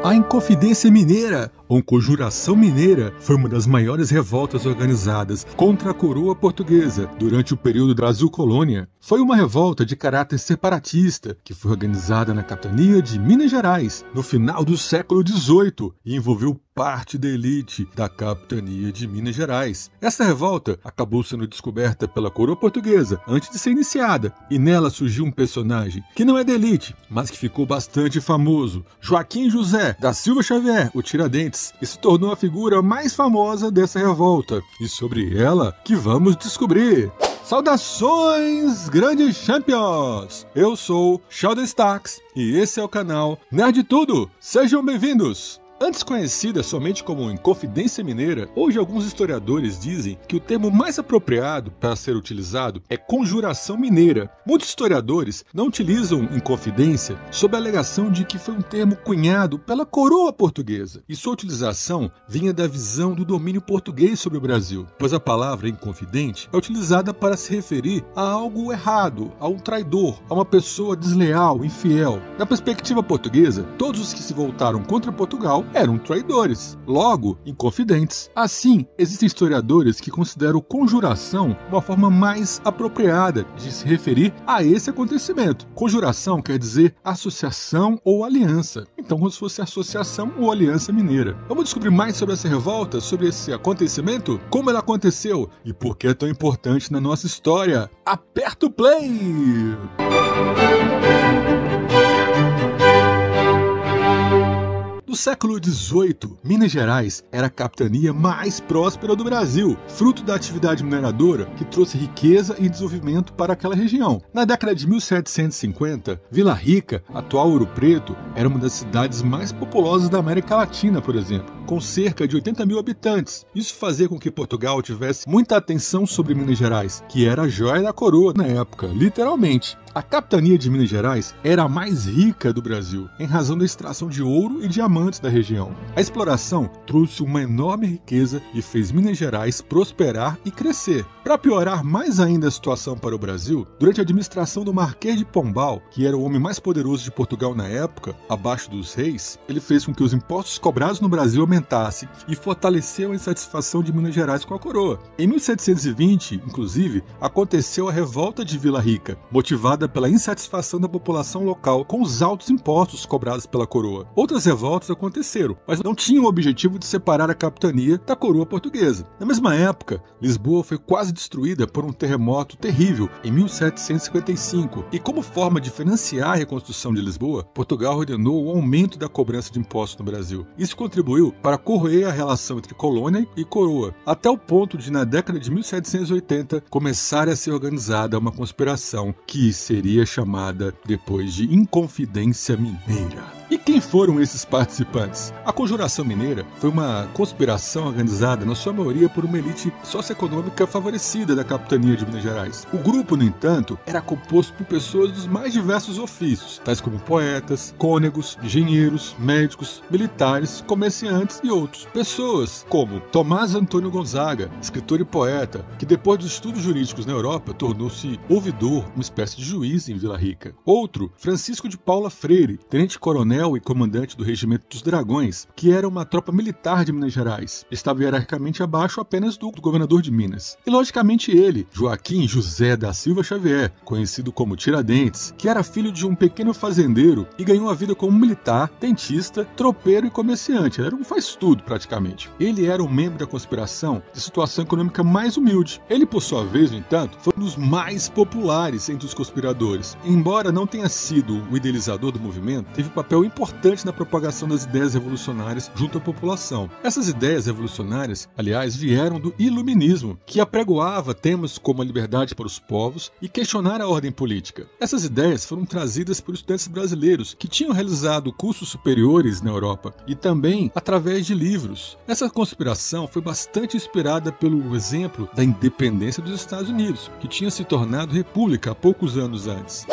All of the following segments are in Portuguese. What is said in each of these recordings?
A Inconfidência Mineira, ou Conjuração Mineira, foi uma das maiores revoltas organizadas contra a coroa portuguesa durante o período Brasil Colônia. Foi uma revolta de caráter separatista que foi organizada na capitania de Minas Gerais no final do século XVIII e envolveu parte da elite da capitania de Minas Gerais. Essa revolta acabou sendo descoberta pela coroa portuguesa antes de ser iniciada, e nela surgiu um personagem que não é da elite, mas que ficou bastante famoso, Joaquim José da Silva Xavier, o Tiradentes, e se tornou a figura mais famosa dessa revolta. E sobre ela que vamos descobrir. Saudações, grandes champions! Eu sou Sheldon Stacks e esse é o canal Nerd Tudo. Sejam bem-vindos! Antes conhecida somente como Inconfidência Mineira, hoje alguns historiadores dizem que o termo mais apropriado para ser utilizado é Conjuração Mineira. Muitos historiadores não utilizam Inconfidência sob a alegação de que foi um termo cunhado pela coroa portuguesa, e sua utilização vinha da visão do domínio português sobre o Brasil, pois a palavra inconfidente é utilizada para se referir a algo errado, a um traidor, a uma pessoa desleal, infiel. Na perspectiva portuguesa, todos os que se voltaram contra Portugal eram traidores, logo inconfidentes. Assim, existem historiadores que consideram conjuração uma forma mais apropriada de se referir a esse acontecimento. Conjuração quer dizer associação ou aliança, então como se fosse associação ou aliança mineira. Vamos descobrir mais sobre essa revolta, sobre esse acontecimento, como ela aconteceu e por que é tão importante na nossa história. Aperta o play! No século XVIII, Minas Gerais era a capitania mais próspera do Brasil, fruto da atividade mineradora que trouxe riqueza e desenvolvimento para aquela região. Na década de 1750, Vila Rica, atual Ouro Preto, era uma das cidades mais populosas da América Latina, por exemplo, com cerca de 80 mil habitantes. Isso fazia com que Portugal tivesse muita atenção sobre Minas Gerais, que era a joia da coroa na época, literalmente. A capitania de Minas Gerais era a mais rica do Brasil, em razão da extração de ouro e diamantes da região. A exploração trouxe uma enorme riqueza e fez Minas Gerais prosperar e crescer. Para piorar mais ainda a situação para o Brasil, durante a administração do Marquês de Pombal, que era o homem mais poderoso de Portugal na época, abaixo dos reis, ele fez com que os impostos cobrados no Brasil aumentassem e fortaleceu a insatisfação de Minas Gerais com a coroa. Em 1720, inclusive, aconteceu a Revolta de Vila Rica, motivada pela insatisfação da população local com os altos impostos cobrados pela coroa. Outras revoltas aconteceram, mas não tinham o objetivo de separar a capitania da coroa portuguesa. Na mesma época, Lisboa foi quase destruída por um terremoto terrível em 1755, e como forma de financiar a reconstrução de Lisboa, Portugal ordenou o aumento da cobrança de impostos no Brasil. Isso contribuiu para corroer a relação entre colônia e coroa, até o ponto de, na década de 1780, começar a ser organizada uma conspiração que seria chamada depois de Inconfidência Mineira. E quem foram esses participantes? A Conjuração Mineira foi uma conspiração organizada, na sua maioria, por uma elite socioeconômica favorecida da capitania de Minas Gerais. O grupo, no entanto, era composto por pessoas dos mais diversos ofícios, tais como poetas, cônegos, engenheiros, médicos, militares, comerciantes e outros. Pessoas como Tomás Antônio Gonzaga, escritor e poeta, que depois dos estudos jurídicos na Europa tornou-se ouvidor, uma espécie de juiz em Vila Rica. Outro, Francisco de Paula Freire, tenente-coronel e comandante do Regimento dos Dragões, que era uma tropa militar de Minas Gerais. Estava hierarquicamente abaixo apenas do governador de Minas. E logicamente ele, Joaquim José da Silva Xavier, conhecido como Tiradentes, que era filho de um pequeno fazendeiro e ganhou a vida como militar, dentista, tropeiro e comerciante. Ele era um faz-tudo praticamente. Ele era um membro da conspiração de situação econômica mais humilde. Ele, por sua vez, no entanto, foi um dos mais populares entre os conspiradores. Embora não tenha sido o idealizador do movimento, teve papel importante na propagação das ideias revolucionárias junto à população. Essas ideias revolucionárias, aliás, vieram do iluminismo, que apregoava temas como a liberdade para os povos e questionar a ordem política. Essas ideias foram trazidas por estudantes brasileiros que tinham realizado cursos superiores na Europa e também através de livros. Essa conspiração foi bastante inspirada pelo exemplo da independência dos Estados Unidos, que tinha se tornado república há poucos anos antes.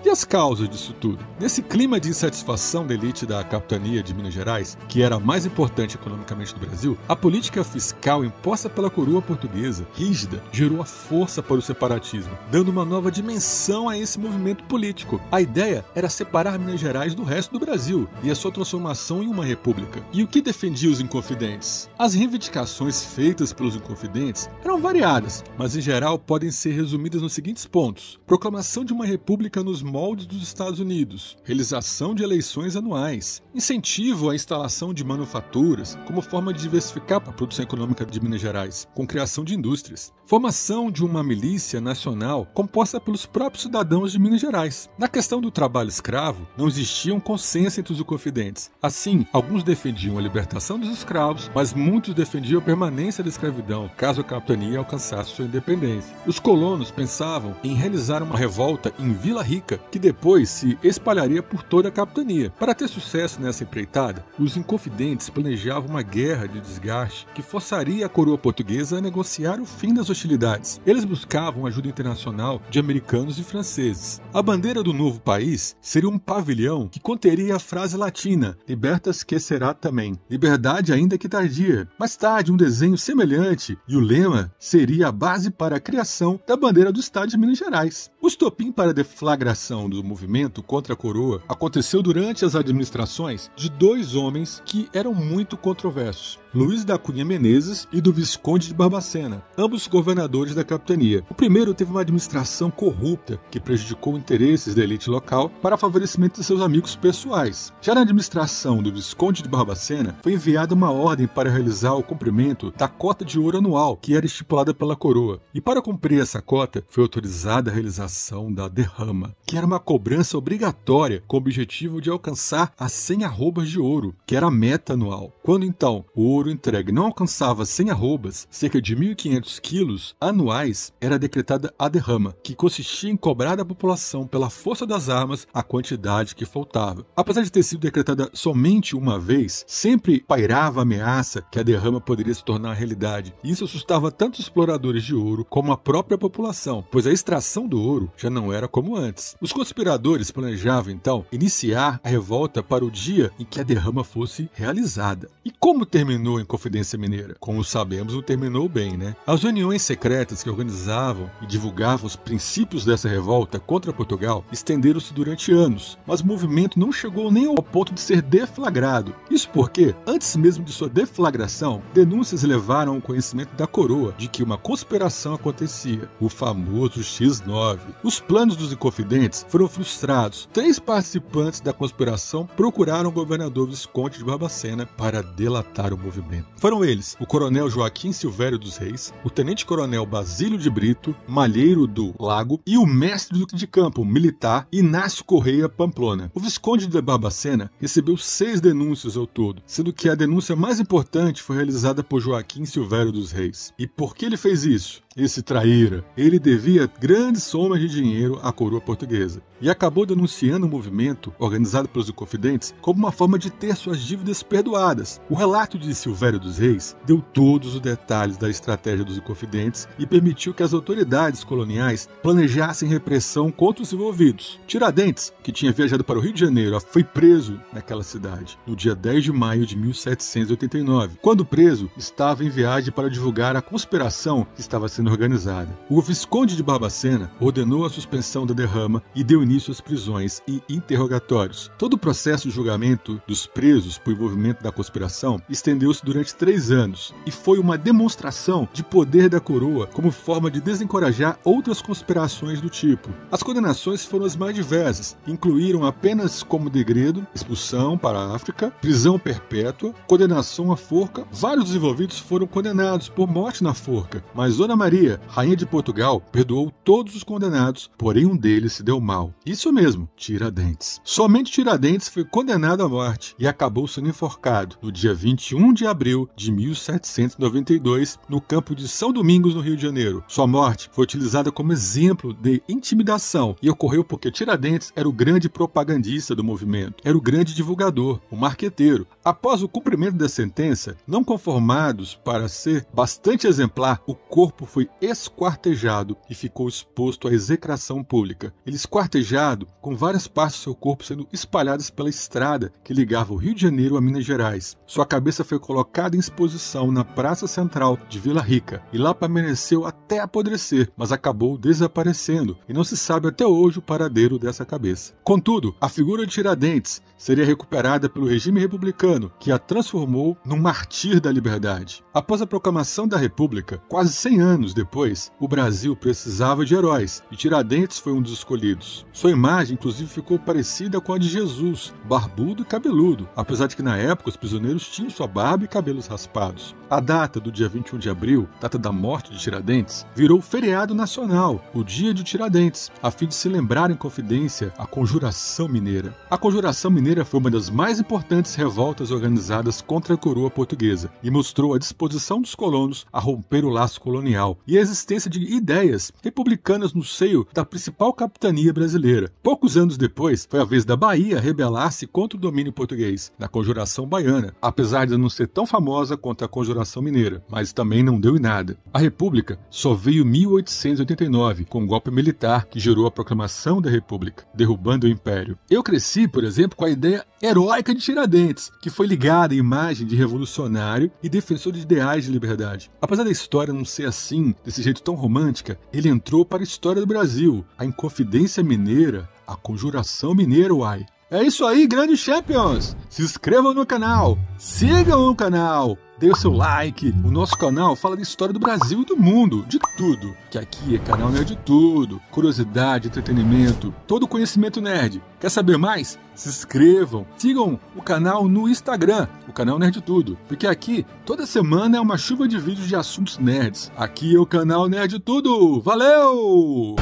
E as causas disso tudo. Nesse clima de insatisfação da elite da capitania de Minas Gerais, que era a mais importante economicamente do Brasil, a política fiscal imposta pela coroa portuguesa, rígida, gerou a força para o separatismo, dando uma nova dimensão a esse movimento político. A ideia era separar Minas Gerais do resto do Brasil e a sua transformação em uma república. E o que defendia os inconfidentes? As reivindicações feitas pelos inconfidentes eram variadas, mas em geral podem ser resumidas nos seguintes pontos: proclamação de uma república nos moldes dos Estados Unidos, realização de eleições anuais, incentivo à instalação de manufaturas como forma de diversificar a produção econômica de Minas Gerais, com criação de indústrias, formação de uma milícia nacional composta pelos próprios cidadãos de Minas Gerais. Na questão do trabalho escravo, não existia um consenso entre os inconfidentes. Assim, alguns defendiam a libertação dos escravos, mas muitos defendiam a permanência da escravidão, caso a capitania alcançasse sua independência. Os colonos pensavam em realizar uma revolta em Vila Rica, que depois se espalharia por toda a capitania. Para ter sucesso nessa empreitada, os inconfidentes planejavam uma guerra de desgaste que forçaria a coroa portuguesa a negociar o fim das hostilidades. Eles buscavam ajuda internacional de americanos e franceses. A bandeira do novo país seria um pavilhão que conteria a frase latina "Libertas que será também", liberdade ainda que tardia. Mais tarde, um desenho semelhante e o lema seria a base para a criação da bandeira do estado de Minas Gerais. O estopim para a deflagração do movimento contra a coroa aconteceu durante as administrações de dois homens que eram muito controversos: Luiz da Cunha Menezes e do Visconde de Barbacena, ambos governadores da capitania. O primeiro teve uma administração corrupta que prejudicou interesses da elite local para favorecimento de seus amigos pessoais. Já na administração do Visconde de Barbacena, foi enviada uma ordem para realizar o cumprimento da cota de ouro anual que era estipulada pela coroa. E para cumprir essa cota, foi autorizada a realização da derrama, que era uma cobrança obrigatória com o objetivo de alcançar as 100 arrobas de ouro, que era a meta anual. Quando então o ouro entregue não alcançava 100 arrobas, cerca de 1.500 quilos anuais, era decretada a derrama, que consistia em cobrar da população pela força das armas a quantidade que faltava. Apesar de ter sido decretada somente uma vez, sempre pairava a ameaça que a derrama poderia se tornar realidade. Isso assustava tanto os exploradores de ouro como a própria população, pois a extração do ouro já não era como antes. Os conspiradores planejavam então iniciar a revolta para o dia em que a derrama fosse realizada. E como terminou a Inconfidência Mineira? Como sabemos, não terminou bem, né? As uniões secretas que organizavam e divulgavam os princípios dessa revolta contra Portugal estenderam-se durante anos, mas o movimento não chegou nem ao ponto de ser deflagrado. Isso porque, antes mesmo de sua deflagração, denúncias levaram ao conhecimento da coroa de que uma conspiração acontecia, o famoso X9. Os planos dos inconfidentes foram frustrados. 3 participantes da conspiração procuraram o governador Visconde de Barbacena para delatar o movimento. Foram eles o coronel Joaquim Silvério dos Reis, o tenente-coronel Basílio de Brito, Malheiro do Lago e o mestre de campo militar Inácio Correia Pamplona. O Visconde de Barbacena recebeu 6 denúncias ao todo, sendo que a denúncia mais importante foi realizada por Joaquim Silvério dos Reis. E por que ele fez isso? Esse traíra, ele devia grandes somas de dinheiro à coroa portuguesa e acabou denunciando o movimento organizado pelos inconfidentes como uma forma de ter suas dívidas perdoadas. O relato de Silvério dos Reis deu todos os detalhes da estratégia dos inconfidentes e permitiu que as autoridades coloniais planejassem repressão contra os envolvidos. Tiradentes, que tinha viajado para o Rio de Janeiro, foi preso naquela cidade no dia 10 de maio de 1789. Quando preso, estava em viagem para divulgar a conspiração que estava sendo organizada. O Visconde de Barbacena ordenou a suspensão da derrama e deu início às prisões e interrogatórios. Todo o processo de julgamento dos presos por envolvimento da conspiração estendeu-se durante 3 anos e foi uma demonstração de poder da coroa como forma de desencorajar outras conspirações do tipo. As condenações foram as mais diversas, incluíram apenas como degredo, expulsão para a África, prisão perpétua, condenação à forca. Vários dos envolvidos foram condenados por morte na forca, mas Dona Maria, rainha de Portugal, perdoou todos os condenados, porém um deles se deu mal. Isso mesmo, Tiradentes. Somente Tiradentes foi condenado à morte e acabou sendo enforcado no dia 21 de abril de 1792, no campo de São Domingos, no Rio de Janeiro. Sua morte foi utilizada como exemplo de intimidação e ocorreu porque Tiradentes era o grande propagandista do movimento, era o grande divulgador, o marqueteiro. Após o cumprimento da sentença, não conformados para ser bastante exemplar, o corpo foi foi esquartejado e ficou exposto à execração pública. Ele esquartejado, com várias partes do seu corpo sendo espalhadas pela estrada que ligava o Rio de Janeiro a Minas Gerais. Sua cabeça foi colocada em exposição na Praça Central de Vila Rica e lá permaneceu até apodrecer, mas acabou desaparecendo e não se sabe até hoje o paradeiro dessa cabeça. Contudo, a figura de Tiradentes seria recuperada pelo regime republicano, que a transformou num mártir da liberdade. Após a proclamação da República, quase 100 anos depois, o Brasil precisava de heróis e Tiradentes foi um dos escolhidos. Sua imagem, inclusive, ficou parecida com a de Jesus, barbudo e cabeludo, apesar de que na época os prisioneiros tinham sua barba e cabelos raspados. A data do dia 21 de abril, data da morte de Tiradentes, virou feriado nacional, o Dia de Tiradentes, a fim de se lembrar em confidência a Conjuração Mineira. A Conjuração Mineira foi uma das mais importantes revoltas organizadas contra a coroa portuguesa e mostrou a disposição dos colonos a romper o laço colonial e a existência de ideias republicanas no seio da principal capitania brasileira. Poucos anos depois, foi a vez da Bahia rebelar-se contra o domínio português, na Conjuração Baiana, apesar de não ser tão famosa quanto a Conjuração Mineira, mas também não deu em nada. A República só veio em 1889, com um golpe militar que gerou a proclamação da República, derrubando o Império. Eu cresci, por exemplo, com a ideia heróica de Tiradentes, que foi ligada à imagem de revolucionário e defensor de ideais de liberdade. Apesar da história não ser assim, desse jeito tão romântica, ele entrou para a história do Brasil, a Inconfidência Mineira, a Conjuração Mineira, uai. É isso aí, grandes champions! Se inscrevam no canal, sigam o canal, dê o seu like. O nosso canal fala da história do Brasil e do mundo, de tudo. Que aqui é canal Nerd de Tudo, curiosidade, entretenimento, todo conhecimento nerd. Quer saber mais? Se inscrevam, sigam o canal no Instagram, o canal Nerd de Tudo, porque aqui toda semana é uma chuva de vídeos de assuntos nerds. Aqui é o canal Nerd de Tudo. Valeu!